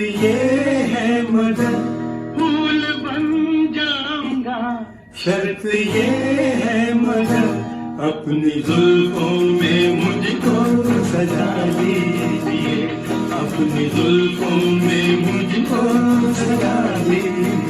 ये है मगर फूल बन जाऊंगा। शर्त ये है मगर अपनी जुल्फों में मुझको सजा लीजिए। अपनी जुल्फों में मुझको सजा लीजिए।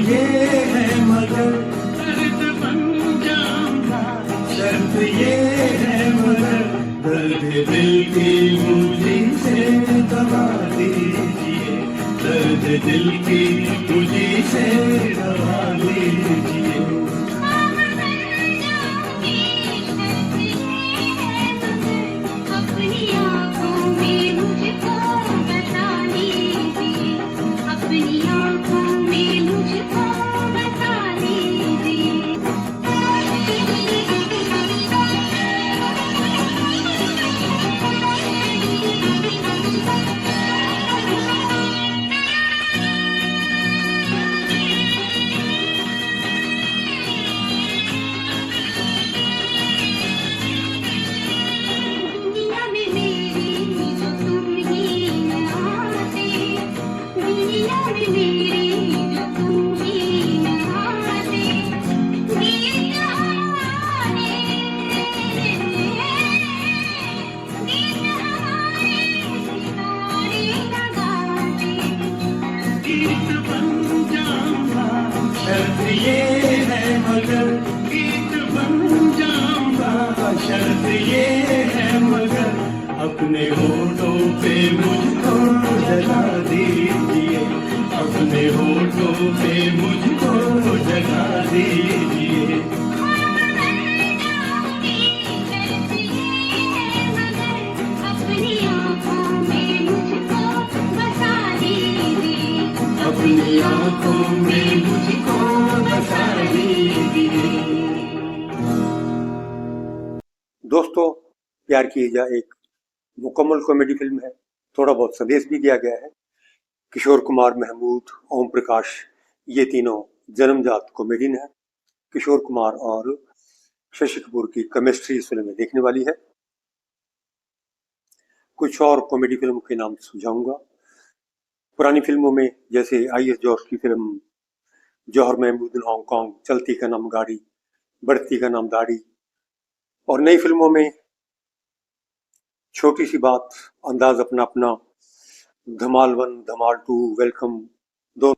ये है मगर दर्द बन जाऊंगा। शर्त ये है मगर दर्द दिल की मुझे से दबा दीजिए। दर्द दिल की मुझे से दबा दीजिए। ये है मगर गीत बन जाऊंगा। शर्त ये है मगर अपने होठों पे मुझको जगा दीजिए। अपने होठों पे मुझको जगा दीजिए। अपनी आंखों में मुझको बसा दीजिए। दोस्तों, प्यार की जा एक मुकम्मल कॉमेडी फिल्म है। थोड़ा बहुत संदेश भी दिया गया है। किशोर कुमार, महमूद, ओम प्रकाश, ये तीनों जन्मजात कॉमेडियन है। किशोर कुमार और शशि कपूर की केमिस्ट्री इस फिल्म में देखने वाली है। कुछ और कॉमेडी फिल्मों के नाम सुझाऊंगा। पुरानी फिल्मों में जैसे आई.एस. जॉर्ज की फिल्म जौहर महमूद इन हांगकांग, चलती का नाम गाड़ी, बढ़ती का नाम दाढ़ी, और नई फिल्मों में छोटी सी बात, अंदाज अपना अपना, धमाल 1, धमाल 2, वेलकम, दो,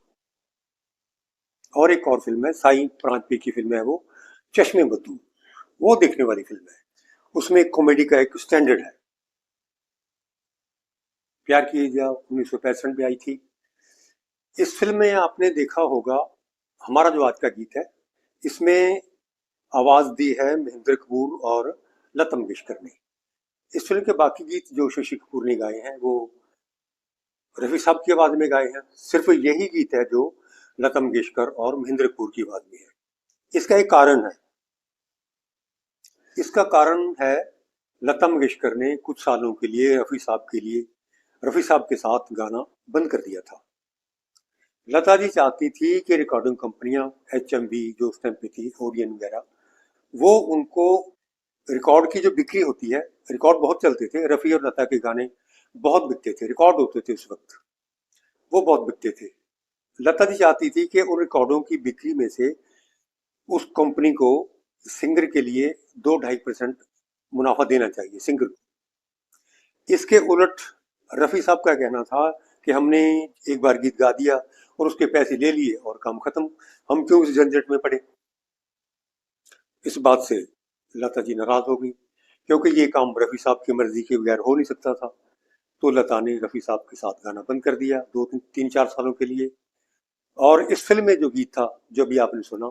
और एक और फिल्म है साई प्रांतपी की फिल्म है वो चश्मे बद्दू, वो देखने वाली फिल्म है। उसमें कॉमेडी का एक स्टैंडर्ड है। प्यार की जा 1965 में आई थी। इस फिल्म में आपने देखा होगा, हमारा जो आज का गीत है इसमें आवाज दी है महेंद्र कपूर और लता मंगेशकर ने। इस फिल्म के बाकी गीत जो शशि कपूर ने गाए हैं वो रफी साहब की आवाज में गाए हैं। सिर्फ यही गीत है जो लता मंगेशकर और महेंद्र कपूर की आवाज में है। इसका एक कारण है। इसका कारण है लता मंगेशकर ने कुछ सालों के लिए रफी साहब के साथ गाना बंद कर दिया था। लता जी चाहती थी कि रिकॉर्डिंग कंपनियां HMV जो उस टाइम पे थी, ओडियन वगैरह, वो उनको रिकॉर्ड की जो बिक्री होती है, रिकॉर्ड बहुत चलते थे, रफी और लता के गाने बहुत बिकते थे, रिकॉर्ड होते थे उस वक्त, वो बहुत बिकते थे। लता जी चाहती थी कि उन रिकॉर्डों की बिक्री में से उस कंपनी को सिंगर के लिए 2-2.5% मुनाफा देना चाहिए सिंगर को। इसके उलट रफी साहब का कहना था कि हमने एक बार गीत गा दिया और उसके पैसे ले लिए और काम खत्म। हम क्यों इस झंझट में पड़े। इस बात से लता जी नाराज हो गई, क्योंकि ये काम रफी साहब की मर्जी के बगैर हो नहीं सकता था। तो लता ने रफी साहब के साथ गाना बंद कर दिया 2-3-4 सालों के लिए। और इस फिल्म में जो गीत था, जो भी आपने सुना,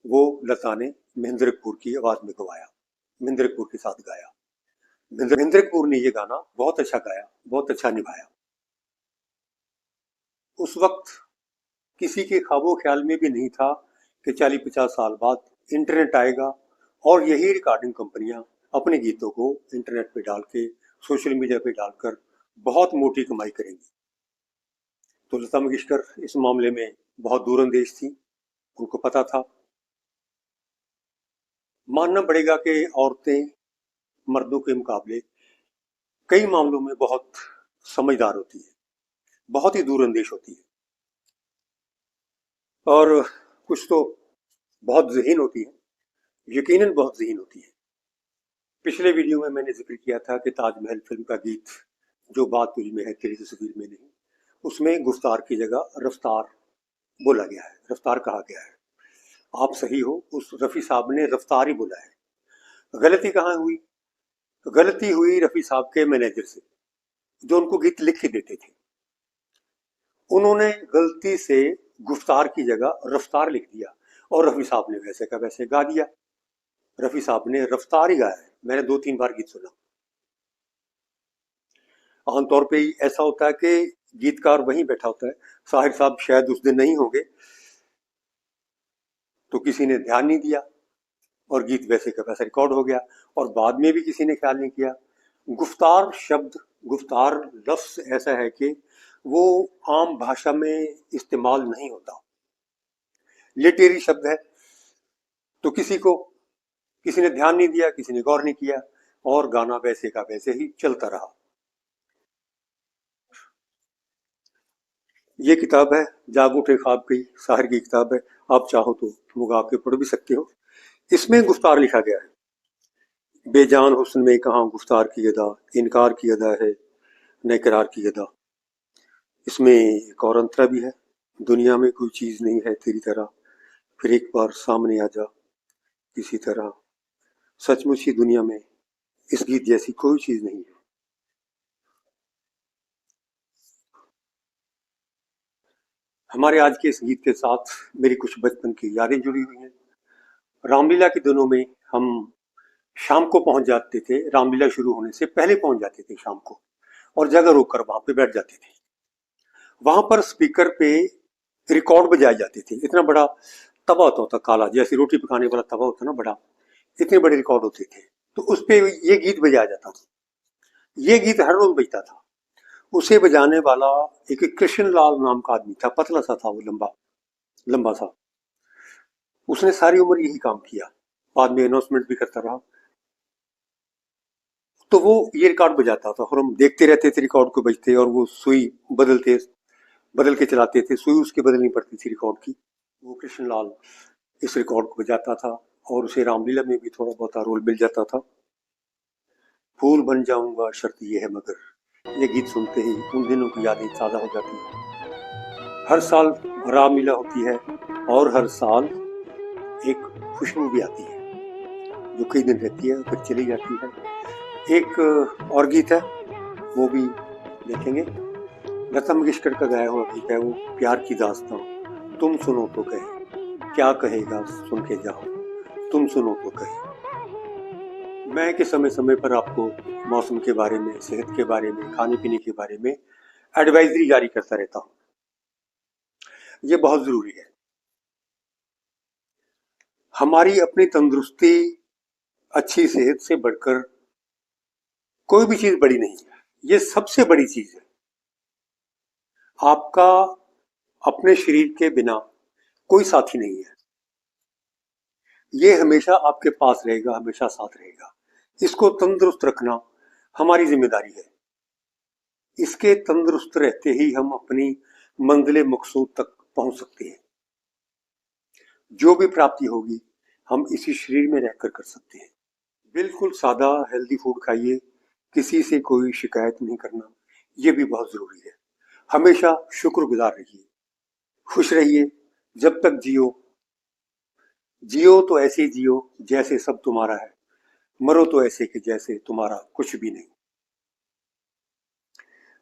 वो लता ने महेंद्र कपूर की आवाज में गवाया, महेंद्र कपूर के साथ गाया। महेंद्र कपूर ने ये गाना बहुत अच्छा गाया, बहुत अच्छा निभाया। उस वक्त किसी के ख्वाबों ख्याल में भी नहीं था कि 40-50 साल बाद इंटरनेट आएगा और यही रिकॉर्डिंग कंपनियां अपने गीतों को इंटरनेट पे डाल के, सोशल मीडिया पे डालकर बहुत मोटी कमाई करेंगी। तो लता मंगेशकर इस मामले में बहुत दूरंदेश थी, उनको पता था। मानना पड़ेगा कि औरतें मर्दों के मुकाबले कई मामलों में बहुत समझदार होती है, बहुत ही दूरंदेश होती है, और कुछ तो बहुत ज़हीन होती है, यकीनन बहुत ज़हीन होती है। पिछले वीडियो में मैंने जिक्र किया था कि ताजमहल फिल्म का गीत जो बात तुझ में है तेरी तस्वीर में नहीं, उसमें गुफ्तार की जगह रफ्तार बोला गया है, रफ्तार कहा गया है। आप सही हो, उस रफ़ी साहब ने रफ्तार ही बोला है। गलती कहाँ हुई? गलती हुई रफ़ी साहब के मैनेजर से, जो उनको गीत लिख के देते थे। उन्होंने गलती से गुफ्तार की जगह रफ्तार लिख दिया और रफ़ी साहब ने वैसे का वैसे गा दिया। रफ़ी साहब ने रफ्तार ही गाया है, मैंने 2-3 बार गीत सुना। आमतौर पे ऐसा होता है कि गीतकार वहीं बैठा होता है, साहिर साहब शायद उस दिन नहीं होंगे, तो किसी ने ध्यान नहीं दिया और गीत वैसे का वैसा रिकॉर्ड हो गया, और बाद में भी किसी ने ख्याल नहीं किया। गुफ्तार शब्द, गुफ्तार लफ्ज ऐसा है कि वो आम भाषा में इस्तेमाल नहीं होता, लिटरेरी शब्द है। तो किसी ने ध्यान नहीं दिया, किसी ने गौर नहीं किया, और गाना वैसे का वैसे ही चलता रहा। ये किताब है जाग उठे ख्वाब की, साहिर की किताब है, आप चाहो तो मंगा के पढ़ भी सकते हो। इसमें गुफ्तार लिखा गया है, बेजान हुस्न में कहाँ गुफ्तार की अदा, इनकार की अदा है न इकरार की अदा। इसमें एक और अंतरा भी है, दुनिया में कोई चीज़ नहीं है तेरी तरह, फिर एक बार सामने आ जा किसी तरह। सचमुच ही दुनिया में इस गीत जैसी कोई चीज़ नहीं है। हमारे आज के इस गीत के साथ मेरी कुछ बचपन की यादें जुड़ी हुई हैं। रामलीला के दिनों में हम शाम को पहुंच जाते थे, रामलीला शुरू होने से पहले पहुंच जाते थे शाम को, और जगह रोककर वहां पे बैठ जाते थे। वहां पर स्पीकर पे रिकॉर्ड बजाए जाते थे। इतना बड़ा तवा होता था काला, जैसे रोटी पकाने वाला तवा होता ना बड़ा, इतने बड़े रिकॉर्ड होते थे। तो उस पे ये गीत बजाया जाता था। ये गीत हर रोज बजता था। उसे बजाने वाला एक कृष्ण लाल नाम का आदमी था, पतला सा था वो, लंबा लंबा सा। उसने सारी उम्र यही काम किया, बाद में अनाउंसमेंट भी करता रहा। तो वो ये रिकॉर्ड बजाता था और हम देखते रहते थे रिकॉर्ड को बजते, और वो सुई बदल के चलाते थे, सुई उसकी बदलनी पड़ती थी रिकॉर्ड की। वो कृष्णलाल इस रिकॉर्ड को बजाता था और उसे रामलीला में भी थोड़ा बहुत रोल मिल जाता था। फूल बन जाऊंगा शर्त ये है मगर, ये गीत सुनते ही उन दिनों की यादें ताज़ा हो जाती हैं। हर साल रामलीला होती है और हर साल एक खुशबू भी आती है जो कई दिन रहती है फिर चली जाती है। एक और गीत है, वो भी देखेंगे। लता मंगेशकर का गाया हुआ गीत है वो, प्यार की दास्तां। तुम सुनो तो कहे क्या कहेगा सुन के जाओ, तुम सुनो तो कहे। मैं के समय समय पर आपको मौसम के बारे में, सेहत के बारे में, खाने पीने के बारे में एडवाइजरी जारी करता रहता हूँ। ये बहुत जरूरी है। हमारी अपनी तंदुरुस्ती, अच्छी सेहत से बढ़कर कोई भी चीज बड़ी नहीं है। ये सबसे बड़ी चीज है। आपका अपने शरीर के बिना कोई साथी नहीं है। ये हमेशा आपके पास रहेगा, हमेशा साथ रहेगा। इसको तंदुरुस्त रखना हमारी जिम्मेदारी है। इसके तंदुरुस्त रहते ही हम अपनी मंजिल मकसूद तक पहुंच सकते हैं। जो भी प्राप्ति होगी हम इसी शरीर में रहकर कर सकते हैं। बिल्कुल सादा हेल्दी फूड खाइए, किसी से कोई शिकायत नहीं करना, ये भी बहुत जरूरी है। हमेशा शुक्रगुजार रहिए। खुश रहिए जब तक जियो, जियो तो ऐसे जियो जैसे सब तुम्हारा है, मरो तो ऐसे कि जैसे तुम्हारा कुछ भी नहीं।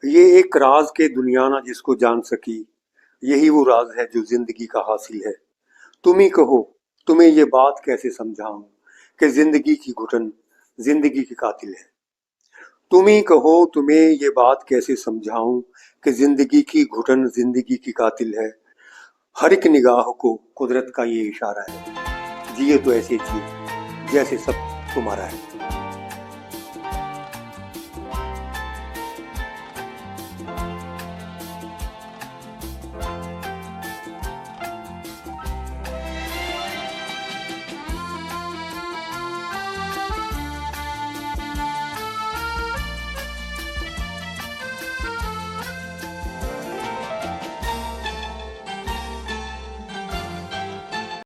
ये एक राज के दुनिया ना जिसको जान सकी, यही वो राज है जो जिंदगी का हासिल है। तुम ही कहो तुम्हें ये बात कैसे समझाऊं कि जिंदगी की घुटन जिंदगी की कातिल है। तुम ही कहो तुम्हें ये बात कैसे समझाऊं कि जिंदगी की घुटन जिंदगी की कातिल है। हर एक निगाह को कुदरत का ये इशारा है, जिए तो ऐसे जिए जैसे सब तुम्हारा है।